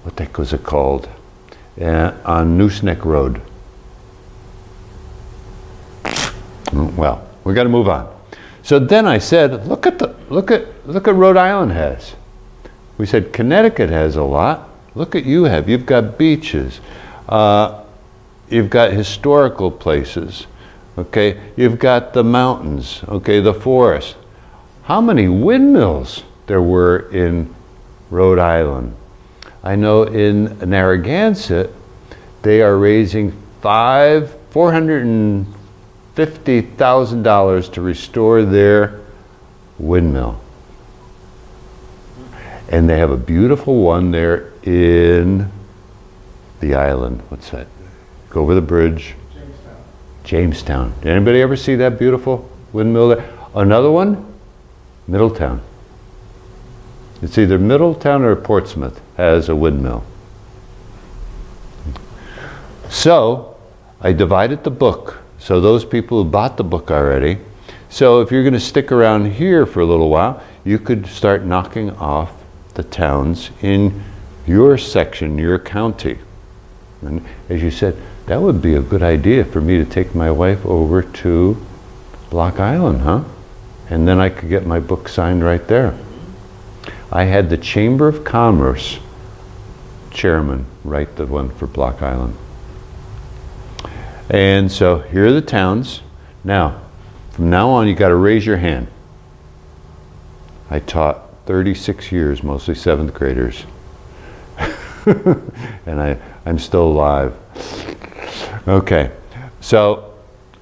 What the heck was it called? On Nooseneck Road. Well, we got to move on. So then I said, look at Rhode Island has. We said Connecticut has a lot. Look at you have. You've got beaches. You've got historical places. Okay, you've got the mountains. Okay, the forest. How many windmills there were in Rhode Island? I know in Narragansett they are raising $450,000 to restore their windmill. And they have a beautiful one there in the island. What's that? Go over the bridge. Jamestown. Did anybody ever see that beautiful windmill there? Another one? Middletown. It's either Middletown or Portsmouth has a windmill. So I divided the book. So those people who bought the book already. So if you're going to stick around here for a little while, you could start knocking off the towns in your section, your county. And as you said, that would be a good idea for me to take my wife over to Block Island, huh? And then I could get my book signed right there. I had the Chamber of Commerce chairman write the one for Block Island. And so here are the towns. Now, from now on, you got to raise your hand. I taught 36 years, mostly 7th graders. And I'm still alive. Okay, so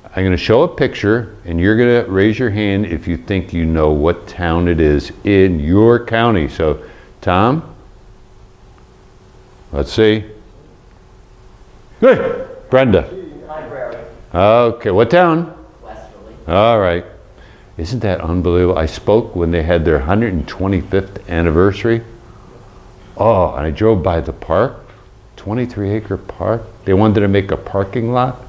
I'm going to show a picture, and you're going to raise your hand if you think you know what town it is in your county. So, Tom, let's see. Hey, Brenda. Library, Okay, what town? Westerly. All right. Isn't that unbelievable? I spoke when they had their 125th anniversary. Oh, and I drove by the park, 23-acre park. They wanted to make a parking lot.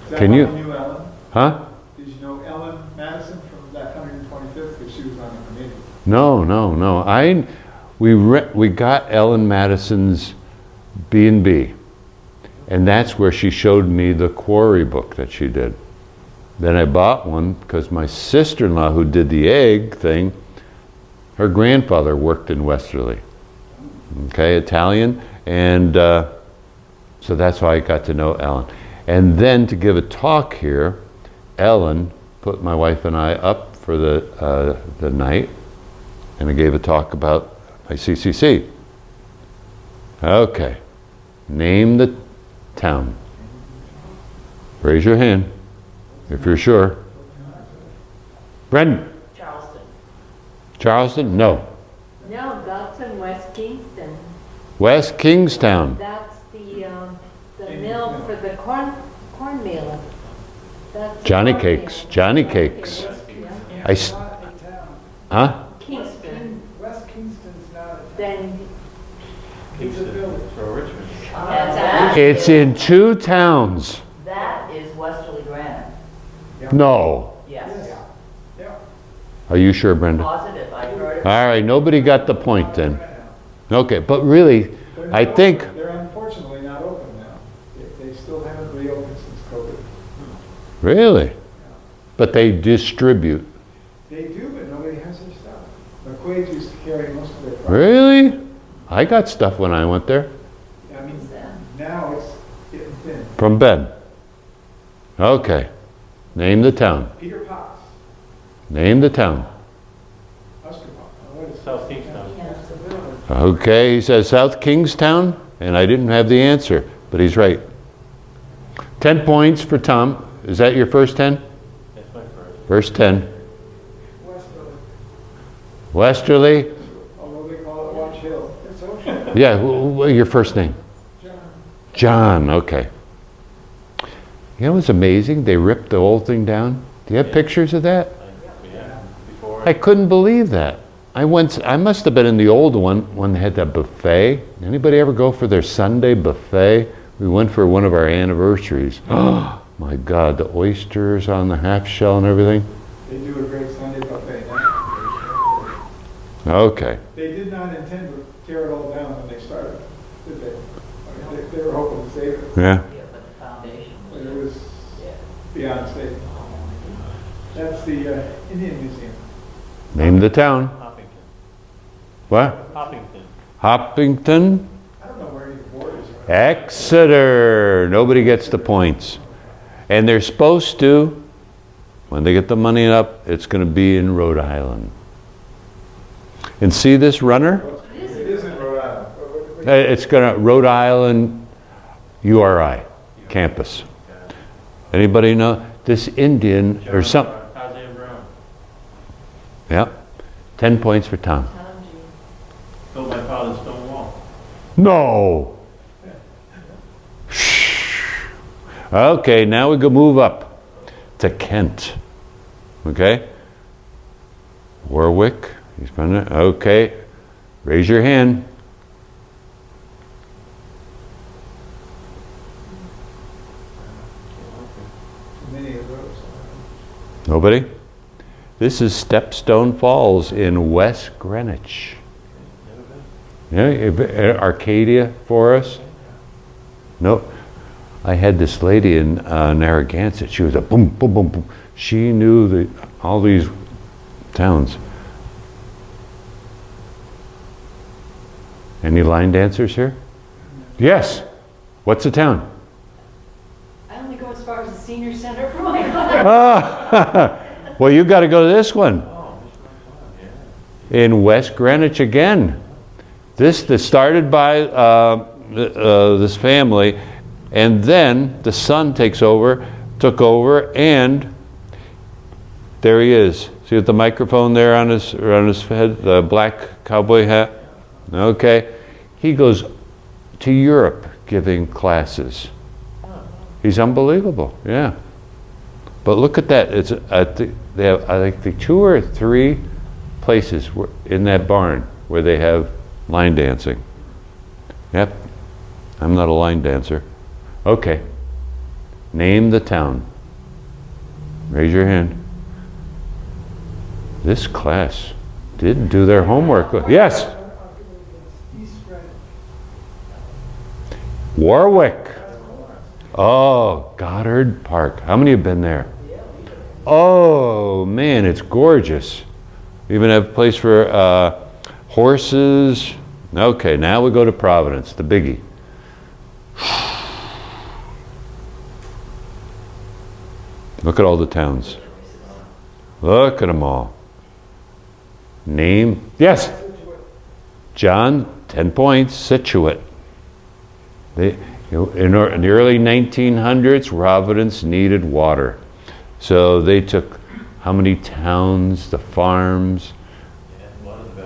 Is that Can how you- Knew Ellen? Huh? Did you know Ellen Madison from that 125th? Because she was on the committee. No. We got Ellen Madison's B&B. And that's where she showed me the Quarry book that she did. Then I bought one because my sister-in-law who did the egg thing, her grandfather worked in Westerly. Okay, Italian. And so that's how I got to know Ellen. And then to give a talk here, Ellen put my wife and I up for the night, and I gave a talk about my CCC. Okay, name the town. Raise your hand if you're sure. Brendan. Charleston. Charleston? No. No, that's in West Kingston. West Kingstown. That's the mill for the cornmeal. That's Johnny cornmeal. Cakes. Johnny Cakes. Yeah. I s- Huh? Kingston. West Kingston's not a town. Then Kingston, or Richmond. And that It's in 2 towns. That is Westerly Grand. No. Yes. Yeah. Are you sure, Brenda? Positive, I heard it. All right, nobody got the point then. Okay, but really, They're I not think, open. They're unfortunately not open now. They still haven't reopened since COVID. really? But they distribute. They do, but nobody has their stuff. McQuaid used to carry most of their product. Really? I got stuff when I went there. I mean, now it's getting thin. From Ben. Okay. Name the town. Peter Potts, Name the town. Huskapop. What is South Kingstown. It's a bit of a- Okay, he says South Kingstown, and I didn't have the answer, but he's right. 10 points for Tom. Is that your first 10? That's my first. First 10. Westerly, Westerly? although they call it Watch Hill. It's ocean. Yeah, your first name? John. John, okay. You know what's amazing? They ripped the whole thing down. Do you have pictures of that? Yeah, before. I couldn't believe that. I must have been in the old one when they had that buffet. Anybody ever go for their Sunday buffet? We went for one of our anniversaries. Oh my God, the oysters on the half shell and everything. They do a great Sunday buffet. Okay. They did not intend to tear it all down when they started, did they? I mean, they were hoping to save it, Yeah. Yeah, but the foundation but was. it was Yeah. beyond safe. That's the Indian Museum. Name the town. Hoppington. What? Hoppington. Hoppington? I don't know where any borders are. Exeter. Nobody gets the points. And they're supposed to, when they get the money up, it's going to be in Rhode Island. And see this runner? It is in Rhode Island. It's going to, Rhode Island URI campus. Anybody know? This Indian, or some, Isaiah Brown. yeah, 10 points for Tom. Tom G. Built my father's stone wall. No! Okay, now we go move up to Kent. Okay? Warwick, he's been there. Okay, raise your hand. Many of those. Nobody? This is Stepstone Falls in West Greenwich. Yeah, Arcadia Forest. No, I had this lady in Narragansett. She was a boom, boom, boom, boom. She knew all these towns. Any line dancers here? Yes. What's the town? I only go as far as the senior center for my daughter. Ah, well, you got to go to this one. In West Greenwich again. This started by this family, and then the son took over, and there he is. See with the microphone there on his head, the black cowboy hat? Okay. He goes to Europe giving classes. He's unbelievable, yeah. But look at that. It's they have, I think, 2 or 3 places in that barn where they have line dancing. Yep. I'm not a line dancer. Okay. Name the town. Raise your hand. This class didn't do their homework. Yes. Warwick. Oh, Goddard Park. How many have been there? Oh, man, it's gorgeous. Even have a place for horses. Okay, now we go to Providence, the biggie. Look at all the towns. Look at them all. Name. Yes. John, 10 points, Situate. In the early 1900s, Providence needed water. So they took how many towns, the farms,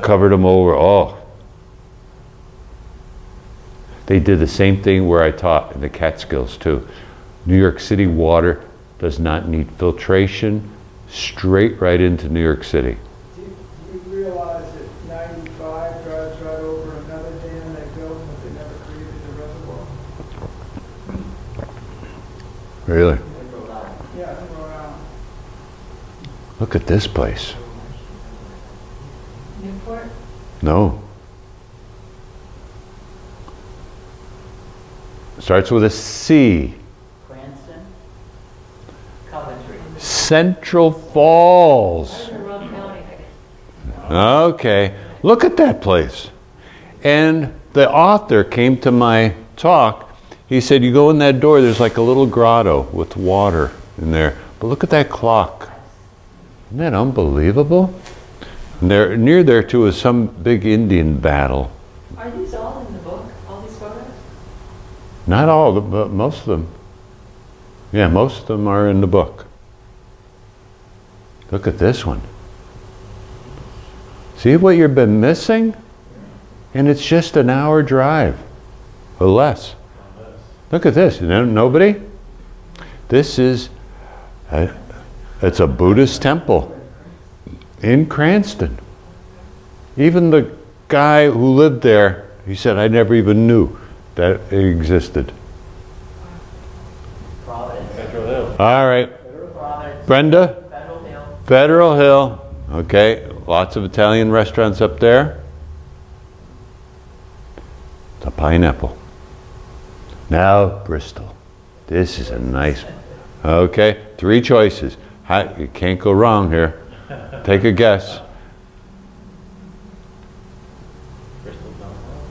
covered them over. Oh. They did the same thing where I taught in the Catskills too. New York City water does not need filtration, straight right into New York City. Do you realize that 95 drives right over another dam they built, but they never created the reservoir? Really? Yeah, in Rhode Island. Look at this place. Newport? No. Starts with a C. Cranston, Coventry. Central Falls. In Rock County. Okay. Look at that place. And the author came to my talk. He said, you go in that door, there's like a little grotto with water in there. But look at that clock. Isn't that unbelievable? And there, near there too is some big Indian battle. Are these all in the book, all these photos? Not all of them, but most of them. Yeah, most of them are in the book. Look at this one. See what you've been missing? And it's just an hour drive, or less. Look at this. Nobody? This is, it's a Buddhist temple in Cranston. Even the guy who lived there, he said, I never even knew that it existed. Providence. Central Hill. All right, Providence. Brenda? Federal Hill. Federal Hill. Okay, lots of Italian restaurants up there. The Pineapple. Now, Bristol. This is a nice one. Okay, 3 choices. You can't go wrong here. Take a guess. Bristol Town Hall.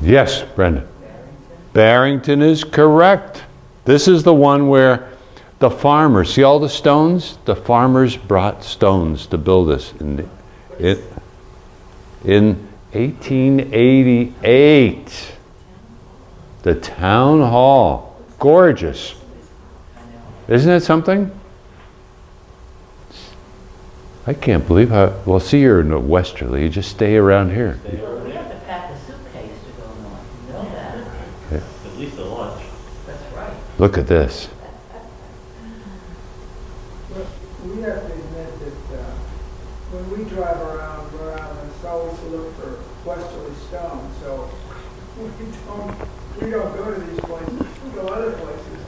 Yes, Brenda. Barrington. Barrington is correct. This is the one where the farmers, see all the stones? The farmers brought stones to build this in 1888. The town hall. Gorgeous. Isn't it something? I can't believe how, well, see, you're in Westerly, you just stay around here. Well, we have to pack a suitcase to go north. You know that? At least a lunch. That's right. Look at this. We have to admit that when we drive around Rhode Island, it's always to look for Westerly stone, so we don't go to these places, we go other places.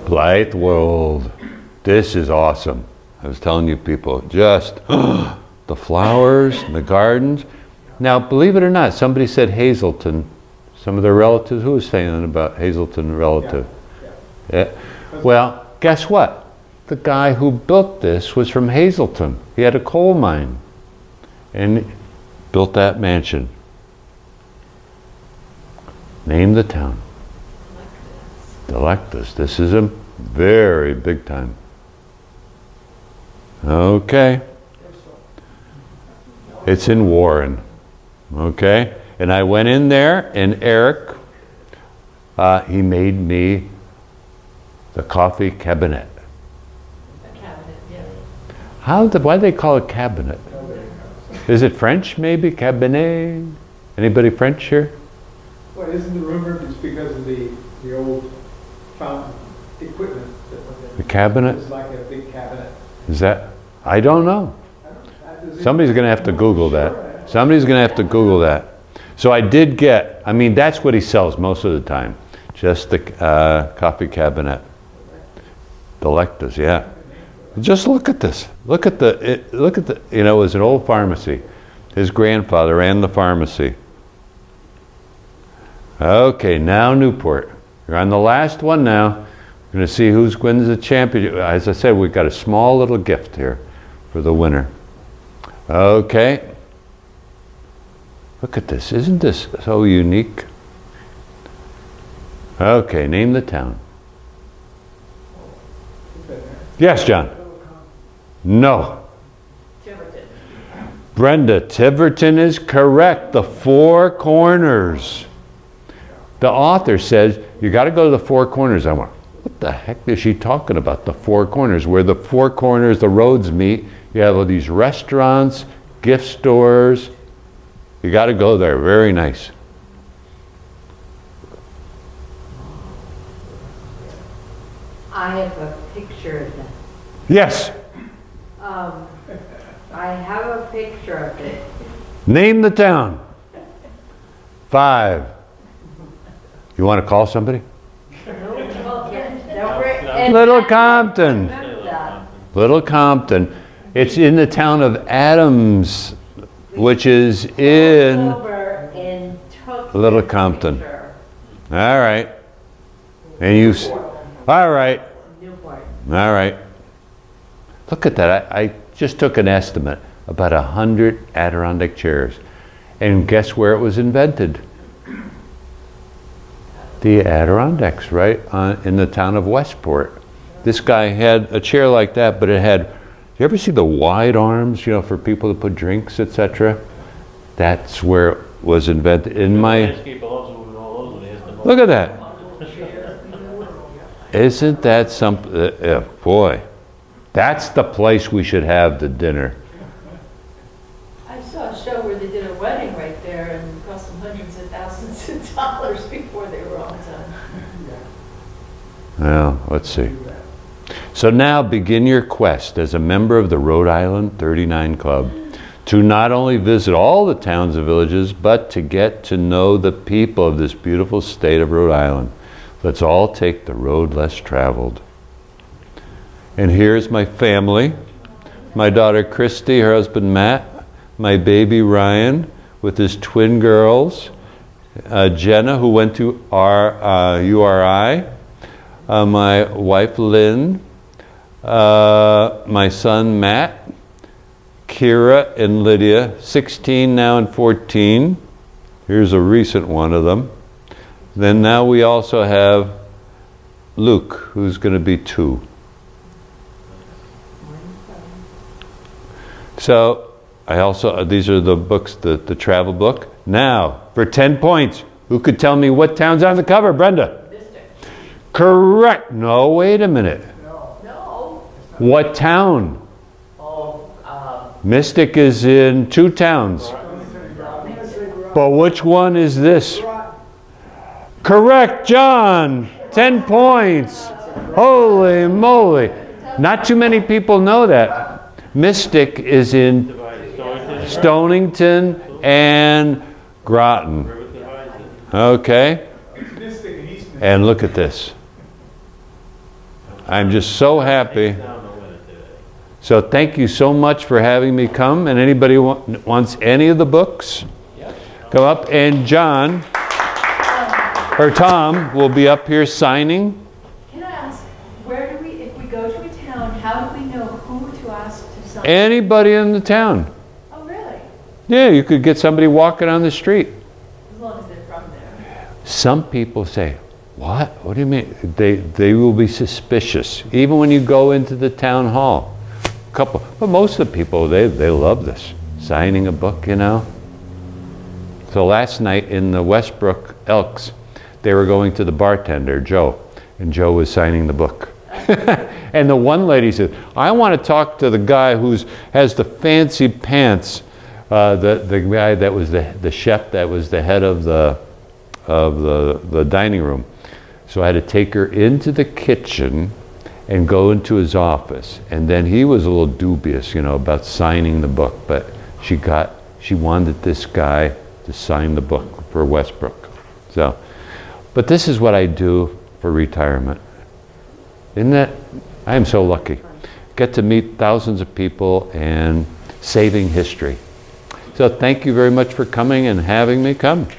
Blythe World. This is awesome. I was telling you people, just the flowers and the gardens. Now, believe it or not, somebody said Hazelton. Some of their relatives, who was saying about Hazelton relative? Yeah. Well, guess what? The guy who built this was from Hazelton. He had a coal mine and built that mansion. Name the town. Delectus. This is a very big time. Okay. It's in Warren. Okay. And I went in there, and Eric, he made me the coffee cabinet. A cabinet, yeah. Why do they call it cabinet? Is it French, maybe? Cabinet? Anybody French here? Well, isn't the rumor it's because of the old fountain equipment? The cabinet? It's like a big cabinet. Is that? I don't know. Somebody's going to have to Google that. Somebody's going to have to Google that. So I did get, I mean, that's what he sells most of the time. Just the coffee cabinet. Delectus, yeah. Just look at this. Look at the, you know, it was an old pharmacy. His grandfather ran the pharmacy. Okay, now Newport. You're on the last one now. We're going to see who wins the championship. As I said, we've got a small little gift here for the winner. Okay. Look at this. Isn't this so unique? Okay, name the town. Yes, John. No. Tiverton. Brenda, Tiverton is correct. The Four Corners. The author says, you got to go to the Four Corners. I went, what the heck is she talking about? The Four Corners, where the four corners, the roads meet. You have all these restaurants, gift stores. You got to go there. Very nice. I have a picture of that. Yes. I have a picture of it. Name the town. 5. You want to call somebody? Little Compton. Little Compton. It's in the town of Adams, which is in Little Compton. All right. And you, all right. All right. Look at that. I just took an estimate. About 100 Adirondack chairs. And guess where it was invented? The Adirondacks, right in the town of Westport. This guy had a chair like that, but it had, you ever see the wide arms, you know, for people to put drinks, etc.? That's where it was invented. In my, look at that. Isn't that something? Boy, that's the place we should have the dinner. I saw a show where they did a wedding right there and it cost them hundreds of thousands of dollars before they were all done. Well, let's see. So now begin your quest as a member of the Rhode Island 39 Club to not only visit all the towns and villages, but to get to know the people of this beautiful state of Rhode Island. Let's all take the road less traveled. And here's my family. My daughter Christy, her husband Matt, my baby Ryan with his twin girls, Jenna, who went to our URI, my wife Lynn, my son Matt, Kira and Lydia, 16 now and 14. Here's a recent one of them. Then now we also have Luke, who's going to be 2. So I also, these are the books, the travel book. Now, for 10 points, who could tell me what town's on the cover? Brenda? Mystic. Correct. No, wait a minute. No. What town? Oh, Mystic is in 2 towns. But which one is this? Correct, John. 10 points. Holy moly. Not too many people know that. Mystic is in Stonington and Groton. Okay? And look at this. I'm just so happy. So thank you so much for having me come. And anybody wants any of the books, come up. And John, or Tom, will be up here signing. Can I ask, where do we, if we go to a town, how do we know who to ask to sign? Anybody in the town. Oh, really? Yeah, you could get somebody walking on the street. As long as they're from there. Some people say, what? What do you mean? They will be suspicious, even when you go into the town hall. But most of the people, they love this. Signing a book, you know. So last night in the Westbrook Elks, they were going to the bartender, Joe, and Joe was signing the book. And the one lady said, I want to talk to the guy who has the fancy pants, the guy that was the chef that was the head of the dining room. So I had to take her into the kitchen and go into his office. And then he was a little dubious, you know, about signing the book, but she wanted this guy to sign the book for Westbrook. So, but this is what I do for retirement. Isn't that, I am so lucky. Get to meet thousands of people and saving history. So thank you very much for coming and having me come.